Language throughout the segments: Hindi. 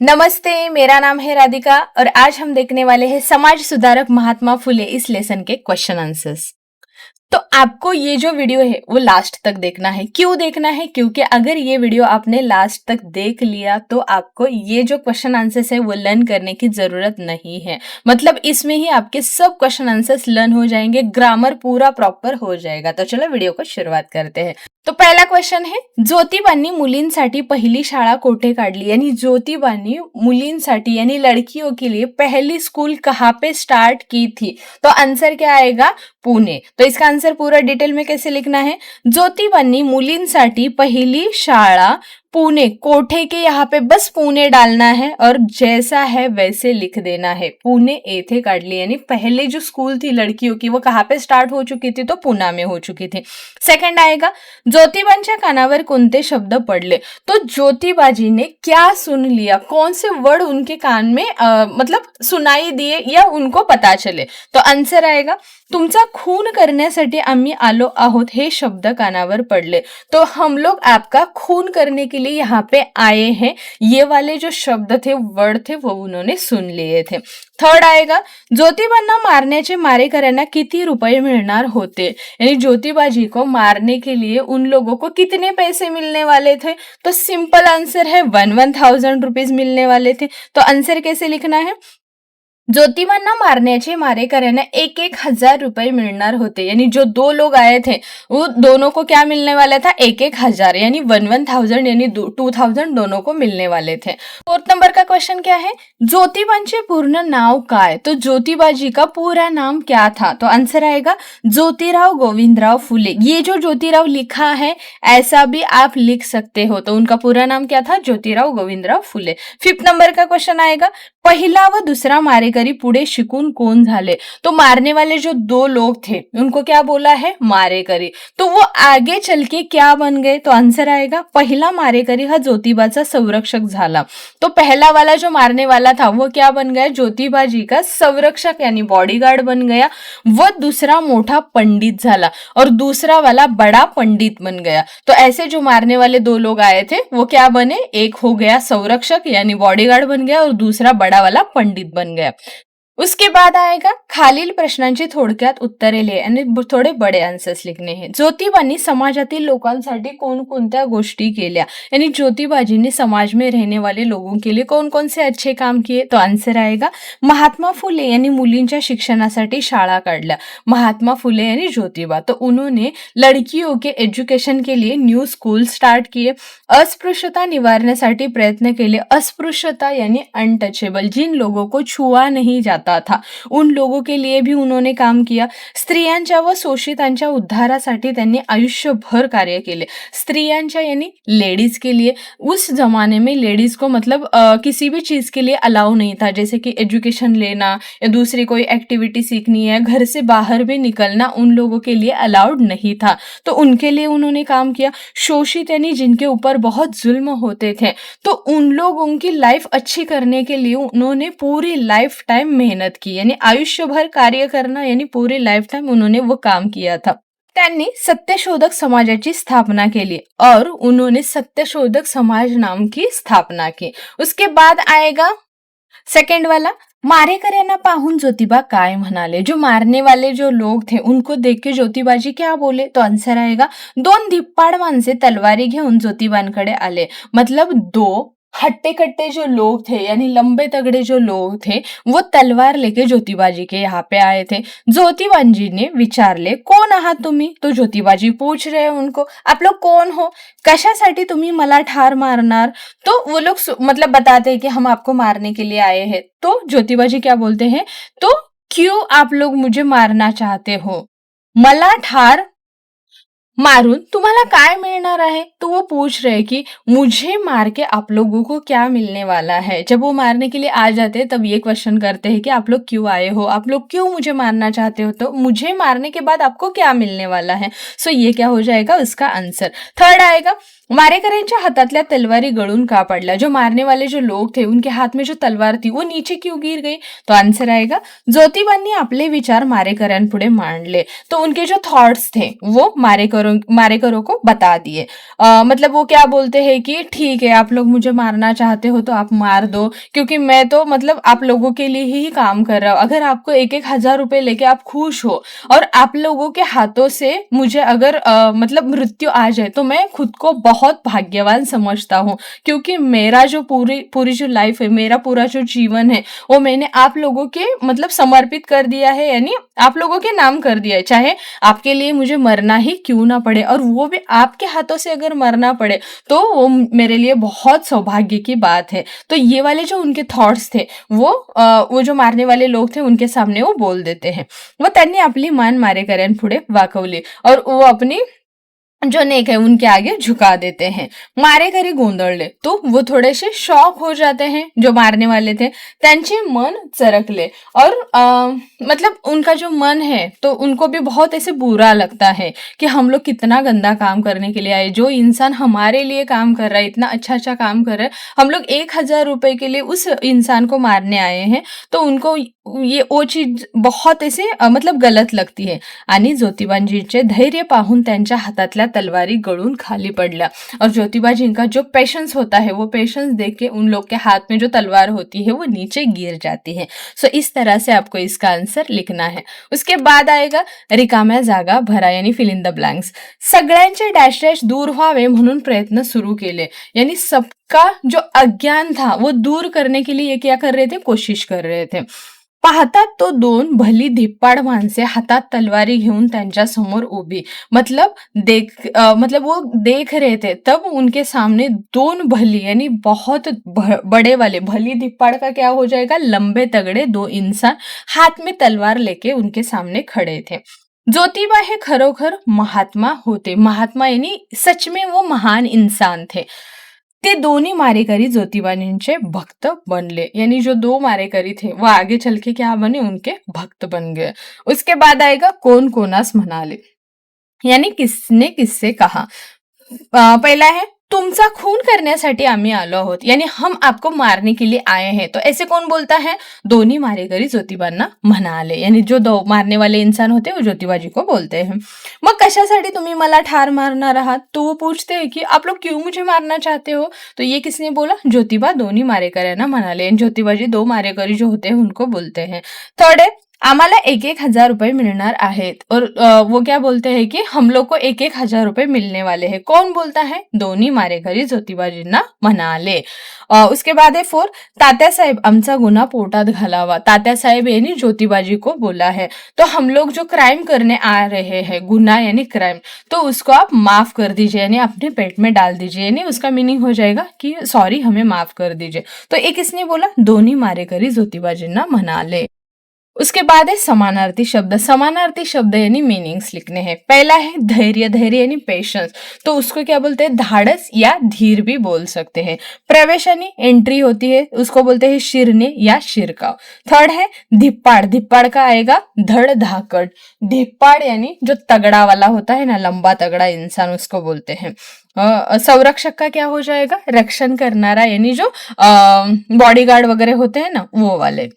नमस्ते, मेरा नाम है राधिका और आज हम देखने वाले हैं समाज सुधारक महात्मा फुले इस लेसन के क्वेश्चन आंसर्स। तो आपको ये जो वीडियो है वो लास्ट तक देखना है। क्यों देखना है? क्योंकि अगर ये वीडियो आपने लास्ट तक देख लिया तो आपको ये जो क्वेश्चन आंसर्स है वो लर्न करने की जरूरत नहीं है। मतलब इसमें ही आपके सब क्वेश्चन आंसर्स लर्न हो जाएंगे, ग्रामर पूरा प्रॉपर हो जाएगा। तो चलो वीडियो को शुरुआत करते हैं। तो पहिला क्वेश्चन है, ज्योतिबांनी मुलींसाठी पहिली शाळा कोठे काढली? यानी ज्योतिबांनी मुलींसाठी यानी लड़कियों के लिए पहली स्कूल कहाँ पे स्टार्ट की थी? तो आंसर क्या आएगा? पुणे। तो इसका आंसर पूरा डिटेल में कैसे लिखना है? ज्योतिबांनी मुलींसाठी पहिली शाळा पुणे, कोठे के यहाँ पे बस पुणे डालना है और जैसा है वैसे लिख देना है। पुणे येथे काढली यानी पहले जो स्कूल थी लड़कियों की वो कहाँ पे स्टार्ट हो चुकी थी? तो पुणे में हो चुकी थी। सेकंड आएगा, ज्योतिबांच्या कानावर कोणते शब्द पडले? तो ज्योतिबाजी ने क्या सुन लिया? कौन से वर्ड उनके कान में मतलब सुनाई दिए या उनको पता चले? तो आंसर आएगा, तुमचा खून करण्यासाठी आम्ही आलो आहोत हे शब्द कानावर पडले। तो हम लोग आपका खून करने के लिए यहाँ पे आए हैं, ये वाले जो शब्द थे, वर्ड थे, वो उन्होंने सुन लिए थे। थर्ड आएगा, ज्योतिबांना मारण्याचे मारेकऱ्यांना किती रुपए मिळणार होते? यानी ज्योतिबाजी को मारने के लिए उन लोगों को कितने पैसे मिलने वाले थे? तो सिंपल आंसर है 1,000 रुपीज मिलने वाले थे। तो आंसर कैसे लिखना है? ज्योतिबांना मारण्याचे मारेकऱ्यांना 1,000 रुपए मिलणार होते। यानी जो दो लोग आए थे वो दोनों को क्या मिलने वाला था? 1,000 यानी 1,000 यानी 2,000 दोनों को मिलने वाले थे। फोर्थ नंबर का क्वेश्चन क्या है? ज्योतिबांचे पूर्ण नाव काय? तो ज्योतिबाजी का पूरा नाम क्या था? तो आंसर आएगा ज्योतिराव गोविंदराव फुले। ये जो ज्योतिराव लिखा है ऐसा भी आप लिख सकते हो। तो उनका पूरा नाम क्या था? ज्योतिराव गोविंदराव फुले। फिफ्थ नंबर का क्वेश्चन आएगा, पहिला व दूसरा मारेकरी पुढे शिकून कोण झाले? तो मारने वाले जो दो लोग थे उनको क्या बोला है? मारेकरी। तो वो आगे चल के क्या बन गए? तो आंसर आएगा, पहिला मारेकरी हा ज्योतिबाचा संरक्षक झाला। तो पहला वाला जो मारने वाला था वो क्या बन गया? ज्योतिबाजी का संरक्षक यानी बॉडीगार्ड बन गया। वो दूसरा मोठा पंडित झाला और दूसरा वाला बड़ा पंडित बन गया। तो ऐसे जो मारने वाले दो लोग आए थे वो क्या बने? एक हो गया संरक्षक यानी बॉडीगार्ड बन गया और दूसरा बड़ा वाला पंडित बन गया। उसके बाद आएगा, खालील प्रश्नांची थोडक्यात उत्तरे लिहा आणि थोडे बडे आन्सर्स लिखने हैं। ज्योतिबांनी समाजातील लोकांसाठी कोणकोणत्या गोष्टी केल्या? यानी ज्योतिबाजीने समाज में रहने वाले लोगों के लिए कौन कौन से अच्छे काम किए? तो आंसर आएगा, महात्मा फुले यांनी मुलींच्या शिक्षणासाठी शाळा काढल्या। महात्मा फुले यानी ज्योतिबा, तो उन्होंने लड़कियों के एजुकेशन के लिए न्यू स्कूल स्टार्ट किए। अस्पृश्यता निवारण्यासाठी प्रयत्न केले। अस्पृश्यता यानी अनटचेबल, जिन लोगों को छुआ नहीं जाता था उन लोगों के लिए भी उन्होंने काम किया। स्त्रियांच्या व शोषितांच्या उद्धारासाठी त्यांनी आयुष्यभर कार्य केले। स्त्रियांच्या यानी लेडीज के लिए, उस जमाने में लेडीज को मतलब किसी भी चीज के लिए अलाउ नहीं था, जैसे कि एजुकेशन लेना या दूसरी कोई एक्टिविटी सीखनी है, घर से बाहर भी निकलना उन लोगों के लिए अलाउड नहीं था। तो उनके लिए उन्होंने काम किया। शोषित यानी जिनके ऊपर बहुत जुल्म होते थे, तो उन लोगों की लाइफ अच्छी करने के लिए उन्होंने पूरी लाइफ टाइम मेहनत की। यानी आयुष्यभर कार्य करना यानी पूरी लाइफ टाइम उन्होंने वो काम किया था। त्यांनी सत्यशोधक समाजाची स्थापना केली और उन्होंने सत्यशोधक समाज नाम की स्थापना की। उसके बाद आएगा सेकंड वाला, मारेकऱ्यांना पाहून ज्योतिबा काय म्हणाले? जो मारने वाले जो लोग थे उनको देख के ज्योतिबाजी क्या बोले? तो आंसर आएगा, दोन धिप्पाड माणसे तलवारी घेऊन ज्योतिबांकडे आले। मतलब दो हट्टे कट्टे जो लोग थे यानी लंबे तगड़े जो लोग थे वो तलवार लेके ज्योतिबाजी के यहाँ पे आए थे। ज्योतिबाजी ने विचारले, कोण आहात तुम्ही? तो ज्योतिबाजी पूछ रहे हैं उनको, आप लोग कौन हो? कशासाठी तुम्ही मला ठार मारणार? तो वो लोग मतलब बताते हैं कि हम आपको मारने के लिए आए हैं। तो ज्योतिबाजी क्या बोलते हैं? तो क्यों आप लोग मुझे मारना चाहते हो? मला ठार मारून तुम्हाला काय मिलना है? तो वो पूछ रहे कि मुझे मार के आप लोगों को क्या मिलने वाला है? जब वो मारने के लिए आ जाते हैं तब ये क्वेश्चन करते हैं कि आप लोग क्यों आए हो? आप लोग क्यों मुझे मारना चाहते हो? तो मुझे मारने के बाद आपको क्या मिलने वाला है? सो ये क्या हो जाएगा उसका आंसर। थर्ड आएगा, मारेकऱ्यांच्या हाथातल्या तलवारी गळून का पड़ला? जो मारने वाले जो लोग थे उनके हाथ में जो तलवार थी वो नीचे क्यों गिर गई? तो आंसर आएगा ज्योतिबांनी आपले विचार मारेकऱ्यांपुढे मांडले, तो उनके जो थॉट्स थे वो मारेकरों को बता दिए। मतलब वो क्या बोलते हैं कि ठीक है, आप लोग मुझे मारना चाहते हो तो आप मार दो, क्योंकि मैं तो मतलब आप लोगों के लिए ही काम कर रहा हूँ। अगर आपको 1,000 रुपए लेके आप खुश हो और आप लोगों के हाथों से मुझे अगर मतलब मृत्यु आ जाए तो मैं खुद को बहुत भाग्यवान समझता हूँ, क्योंकि मेरा जो पूरी पूरी जो लाइफ है, मेरा पूरा जो जीवन है वो मैंने आप लोगों के मतलब समर्पित कर दिया है, यानी आप लोगों के नाम कर दिया है। चाहे आपके लिए मुझे मरना ही क्यों ना पड़े, और वो भी आपके हाथों से अगर मरना पड़े तो वो मेरे लिए बहुत सौभाग्य की बात है। तो ये वाले जो उनके थॉट्स थे वो जो मारने वाले लोग थे उनके सामने वो बोल देते हैं। व त्यांनी आपली मान मारेकऱ्यांपुढे वाकवली और वो अपनी जो नेक है उनके आगे झुका देते हैं। मारेकरी गोंधळले, तो वो थोड़े से शॉक हो जाते हैं, जो मारने वाले थे त्यांचे मन चरकले और मतलब उनका जो मन है तो उनको भी बहुत ऐसे बुरा लगता है कि हम लोग कितना गंदा काम करने के लिए आए। जो इंसान हमारे लिए काम कर रहा है, इतना अच्छा काम कर रहा है, हम लोग 1,000 रुपए के लिए उस इंसान को मारने आए हैं, तो उनको ये वो चीज बहुत ऐसे मतलब गलत लगती है। आणि ज्योतिबाजींचे धैर्य पाहून त्यांच्या हातातल्या तलवारी गळून खाली पडल्या और ज्योतिबाजी का जो पेशेंस होता है वो पेशेंस देख के उन लोग के हाथ में जो तलवार होती है वो नीचे गिर जाती है। सो इस तरह से आपको इसका आंसर लिखना है। उसके बाद आएगा रिकाम्या जागा भरा, यानी फिल इन द ब्लँक्स। सगळ्यांचे डॅश डॅश दूर व्हावे म्हणून प्रयत्न सुरू केले, यानी सबका जो अज्ञान था वो दूर करने के लिए ये क्या कर रहे थे, कोशिश कर रहे थे। पाहतात तो दोन भली धिप्पाड माणसे हातात तलवारी घेऊन त्यांच्या समोर उभी, मतलब मतलब वो देख रहे थे, तब उनके सामने दोन भली यानी बहुत बड़े वाले, भली धिप्पाड का क्या हो जाएगा, लंबे तगड़े दो इंसान हाथ में तलवार लेके उनके सामने खड़े थे। ज्योतिबा हे खरोखर महात्मा होते, महात्मा यानी सच में वो महान इंसान थे। ते दोनों मारेकरी ज्योतिबाजींचे भक्त बनले, यानी जो दो मारेकरी थे वो आगे चल के क्या बने, उनके भक्त बन गए। उसके बाद आएगा कोण कोणास म्हणाले, यानी किसने किससे कहा। पहला है तुमचा खून करण्यासाठी आम्ही आलो आहोत, यानी हम आपको मारने के लिए आए हैं। तो ऐसे कौन बोलता है, दोन्ही मारेकरी ज्योतिबांना म्हणाले, यानी जो दो मारने वाले इंसान होते वो ज्योतिबाजी को बोलते हैं। मग कशासाठी तुम्ही मला ठार मारणार आहात, तो वो पूछते हैं कि आप लोग क्यों मुझे मारना चाहते हो। तो ये किसने बोला, ज्योतिबा दोन्ही मारेकऱ्यांना म्हणाले, ज्योतिबाजी दो मारेकरी जो होते हैं उनको बोलते हैं। थर्ड है आम्हाला 1,000 रुपए मिलणार आहेत, और वो क्या बोलते हैं कि हम लोग को 1,000 रुपए मिलने वाले हैं। कौन बोलता है, दोन्ही मारेकरी ज्योतिबाजींना म्हणाले। उसके बाद है 4 तात्यासाहेब आमचा गुन्हा पोटात घालावा। तात्यासाहेब यानी ज्योतिबाजी को बोला है, तो हम लोग जो क्राइम करने आ रहे हैं, गुनाह यानी क्राइम, तो उसको आप माफ कर दीजिए, यानी अपने पेट में डाल दीजिए, यानी उसका मीनिंग हो जाएगा कि सॉरी हमें माफ कर दीजिए। तो एक किसने बोला, दोन्ही मारेकरी ज्योतिबाजींना म्हणाले। उसके बाद है समानार्थी शब्द। समानार्थी शब्द यानी मीनिंग्स लिखने हैं। पहला है धैर्य, धैर्य यानी पेशेंस, तो उसको क्या बोलते हैं, धाड़स या धीर भी बोल सकते हैं। प्रवेश यानी एंट्री होती है, उसको बोलते हैं शिरने या शिरकाव। थर्ड है धिप्पाड़, धिप्पाड़ का आएगा धड़ धाकड़। धिप्पाड़ यानी जो तगड़ा वाला होता है ना, लंबा तगड़ा इंसान, उसको बोलते हैं। संरक्षक का क्या हो जाएगा, रक्षण करनारा, यानी जो बॉडीगार्ड वगैरह होते हैं ना, वो वाले।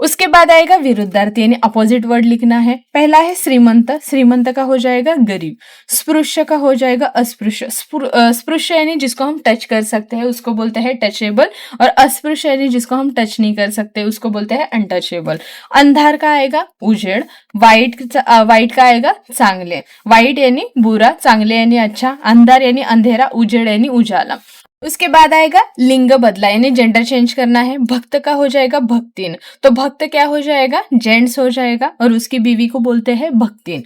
उसके बाद आएगा विरुद्धार्थी, यानी अपोजिट वर्ड लिखना है। पहला है श्रीमंत, श्रीमंत का हो जाएगा गरीब। स्पृश्य का हो जाएगा अस्पृश्य। स्पृश्य यानी जिसको हम टच कर सकते हैं उसको बोलते हैं टचेबल, और अस्पृश्य यानी जिसको हम टच नहीं कर सकते उसको बोलते हैं अनटचेबल। अंधार का आएगा उजेड़। वाइट का आएगा चांगले। वाइट यानी बुरा, चांगले यानी अच्छा, अंधार यानी अंधेरा, उजेड़ यानी उजाला। उसके बाद आएगा लिंग बदला, यानी जेंडर चेंज करना है। भक्त का हो जाएगा भक्तिन, तो भक्त क्या हो जाएगा, जेंट्स हो जाएगा, और उसकी बीवी को बोलते हैं भक्तिन।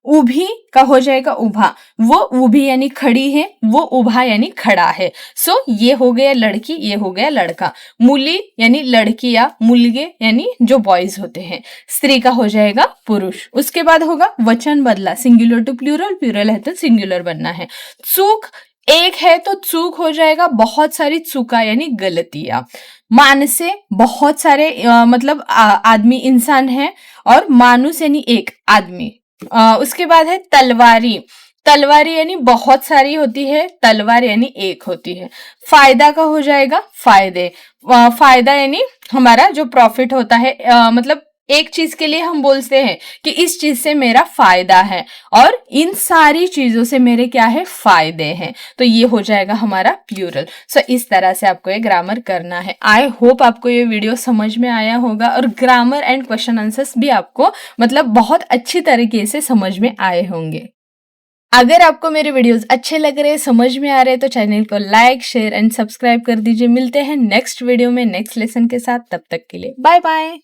उभी का हो जाएगा उभा, वो उभी यानी खड़ी है, वो उभा यानी खड़ा है। सो ये हो गया लड़की, ये हो गया लड़का। मुली यानी लड़कियां, मुलगे यानी जो बॉयज होते हैं। स्त्री का हो जाएगा पुरुष। उसके बाद होगा वचन बदला, सिंगुलर टू प्लूरल, प्लूरल है तो सिंगुलर बनना है। चूक एक है तो चूक हो जाएगा बहुत सारी चूका यानी गलतियां। मानसे बहुत सारे मतलब आदमी इंसान है, और मानुस यानी एक आदमी। उसके बाद है तलवारी, तलवार यानी बहुत सारी होती है, तलवार यानी एक होती है। फायदा का हो जाएगा फायदे। फायदा यानी हमारा जो प्रॉफिट होता है, मतलब एक चीज के लिए हम बोलते हैं कि इस चीज से मेरा फायदा है, और इन सारी चीजों से मेरे क्या है, फायदे हैं। तो ये हो जाएगा हमारा प्लूरल। सो इस तरह से आपको ये ग्रामर करना है। आई होप आपको ये वीडियो समझ में आया होगा, और ग्रामर एंड क्वेश्चन आंसर्स भी आपको मतलब बहुत अच्छी तरीके से समझ में आए होंगे। अगर आपको मेरे वीडियोस अच्छे लग रहे हैं, समझ में आ रहे हैं, तो चैनल को लाइक, शेयर एंड सब्सक्राइब कर दीजिए। मिलते हैं नेक्स्ट वीडियो में नेक्स्ट लेसन के साथ। तब तक के लिए बाय बाय।